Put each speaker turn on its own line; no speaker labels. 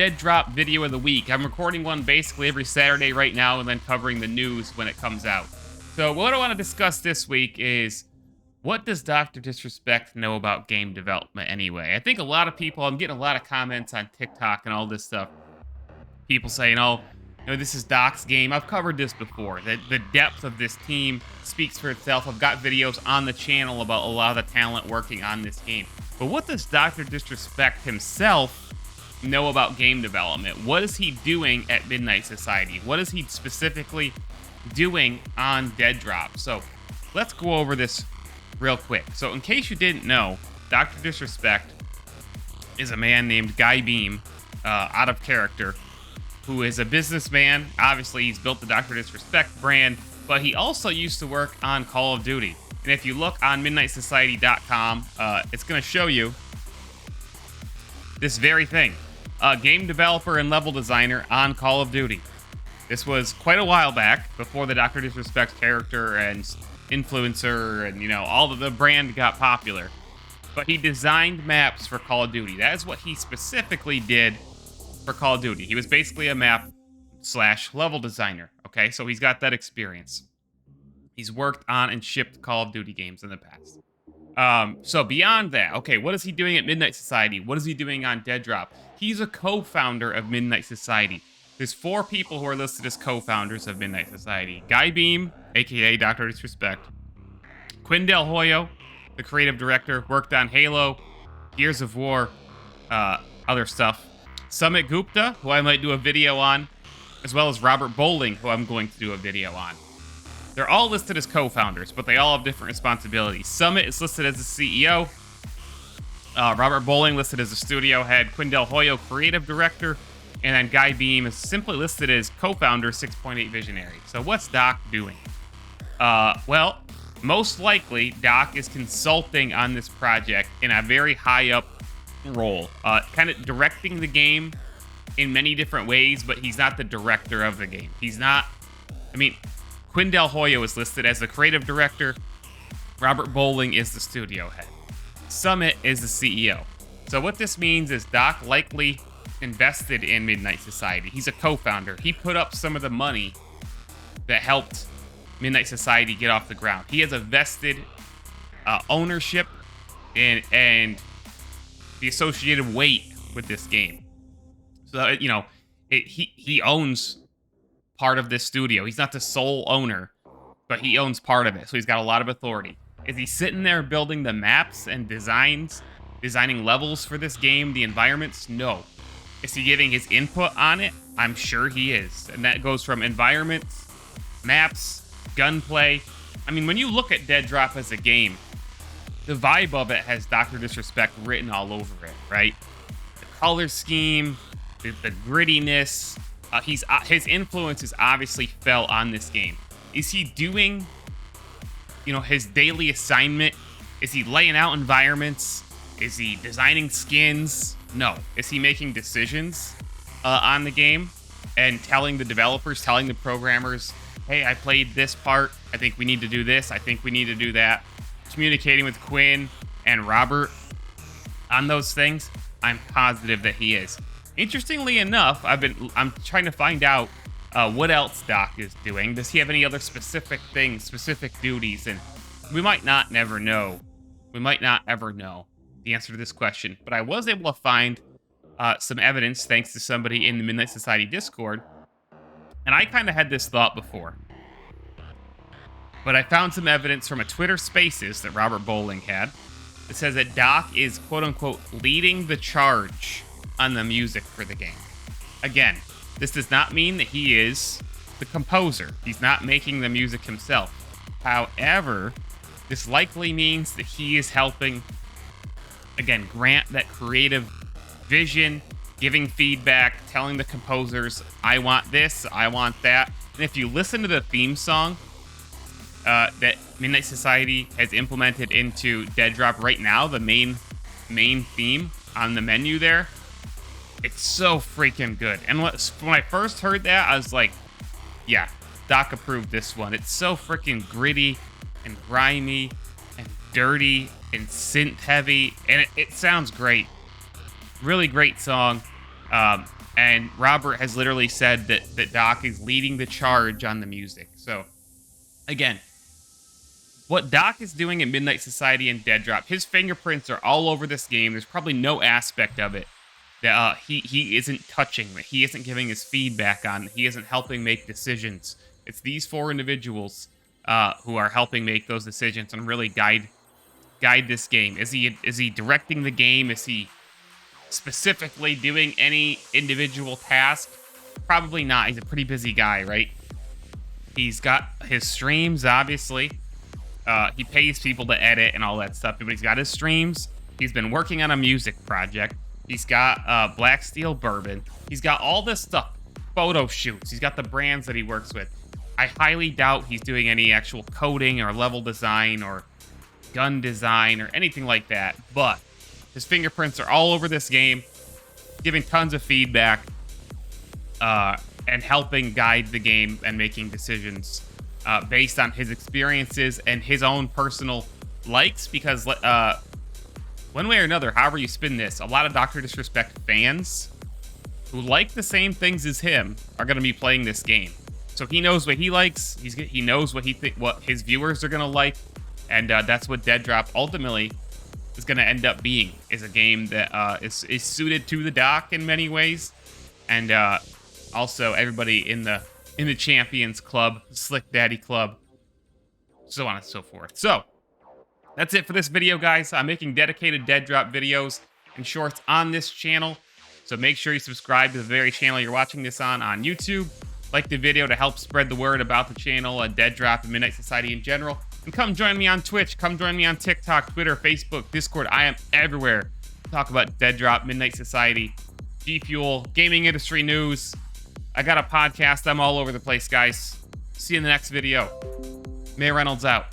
Deadrop video of the week. I'm recording one basically every Saturday right now and then covering the news when it comes out. So what I want to discuss this week is, what does Dr. Disrespect know about game development anyway? I think a lot of people, I'm getting a lot of comments on TikTok and all this stuff. People saying, oh, this is Doc's game. I've covered this before. The depth of this team speaks for itself. I've got videos on the channel about a lot of the talent working on this game. But what does Dr. Disrespect himself know about game development? What is he doing at Midnight Society? What is he specifically doing on Deadrop? So let's go over this real quick. So in case you didn't know, Dr. Disrespect is a man named Guy Beam, out of character, who is a businessman. Obviously, he's built the Dr. Disrespect brand, but he also used to work on Call of Duty. And if you look on MidnightSociety.com, it's going to show you this very thing. Game developer and level designer on Call of Duty. This was quite a while back, before the Dr. Disrespect character and influencer and, all of the brand got popular. But he designed maps for Call of Duty. That is what he specifically did for Call of Duty. He was basically a map/level designer. Okay, so he's got that experience. He's worked on and shipped Call of Duty games in the past. So beyond that, okay, what is he doing at Midnight Society? What is he doing on Deadrop? He's a co-founder of Midnight Society. There's 4 people who are listed as co-founders of Midnight Society. Guy Beam, aka Dr. Disrespect. Quinn Del Hoyo, the creative director, worked on Halo, Gears of War, other stuff. Summit Gupta, who I might do a video on, as well as Robert Bowling, who I'm going to do a video on. They're all listed as co-founders, but they all have different responsibilities. Summit is listed as the CEO. Robert Bowling listed as the studio head. Quinn Del Hoyo, creative director. And then Guy Beam is simply listed as co-founder, 6.8 visionary. So what's Doc doing? Well, most likely, Doc is consulting on this project in a very high up role. Kind of directing the game in many different ways, but he's not the director of the game. He's not... Quinn Del Hoyo is listed as the creative director. Robert Bowling is the studio head. Summit is the CEO. So what this means is Doc likely invested in Midnight Society. He's a co-founder. He put up some of the money that helped Midnight Society get off the ground. He has a vested ownership and the associated weight with this game. So, he owns part of this studio. He's not the sole owner, but he owns part of it. So he's got a lot of authority. Is he sitting there building the maps and designing levels for this game, the environments? No. Is he giving his input on it? I'm sure he is. And that goes from environments, maps, gunplay. When you look at Deadrop as a game, the vibe of it has Dr. Disrespect written all over it, right? The color scheme, the grittiness. His influence is obviously felt on this game. Is he doing, his daily assignment? Is he laying out environments? Is he designing skins? No. Is he making decisions on the game and telling the developers, telling the programmers, hey, I played this part. I think we need to do this. I think we need to do that. Communicating with Quinn and Robert on those things? I'm positive that he is. Interestingly enough, I'm trying to find out what else Doc is doing. Does he have any other specific things, specific duties? And we might not ever know. We might not ever know the answer to this question. But I was able to find some evidence thanks to somebody in the Midnight Society Discord. And I kind of had this thought before. But I found some evidence from a Twitter Spaces that Robert Bowling had. It says that Doc is, quote-unquote, leading the charge on the music for the game. Again, this does not mean that he is the composer. He's not making the music himself. However, this likely means that he is helping, again, grant that creative vision, giving feedback, telling the composers, I want this, I want that. And if you listen to the theme song that Midnight Society has implemented into Deadrop right now, the main theme on the menu there, it's so freaking good. And when I first heard that, I was like, yeah, Doc approved this one. It's so freaking gritty and grimy and dirty and synth heavy, and it sounds great. Really great song. And And Robert has literally said that Doc is leading the charge on the music. So, again, what Doc is doing in Midnight Society and Deadrop, his fingerprints are all over this game. There's probably no aspect of it that he isn't touching, that he isn't giving his feedback on, that he isn't helping make decisions. It's these 4 individuals who are helping make those decisions and really guide this game. Is he directing the game? Is he specifically doing any individual task? Probably not. He's a pretty busy guy, right? He's got his streams, obviously. He pays people to edit and all that stuff, but he's got his streams. He's been working on a music project. He's got Black Steel Bourbon. He's got all this stuff. Photo shoots. He's got the brands that he works with. I highly doubt he's doing any actual coding or level design or gun design or anything like that, but his fingerprints are all over this game, giving tons of feedback, and helping guide the game and making decisions based on his experiences and his own personal likes, because one way or another, however you spin this, a lot of Dr. Disrespect fans who like the same things as him are going to be playing this game. So he knows what he likes. He knows what what his viewers are going to like, and that's what Deadrop ultimately is going to end up being, is a game that is suited to the Doc in many ways, and also everybody in the Champions Club, Slick Daddy Club, so on and so forth. So that's it for this video, guys. I'm making dedicated Deadrop videos and shorts on this channel, so make sure you subscribe to the very channel you're watching this on YouTube. Like the video to help spread the word about the channel, Deadrop, and Midnight Society in general. And come join me on Twitch. Come join me on TikTok, Twitter, Facebook, Discord. I am everywhere. Talk about Deadrop, Midnight Society, G Fuel, gaming industry news. I got a podcast. I'm all over the place, guys. See you in the next video. Mayor Reynolds out.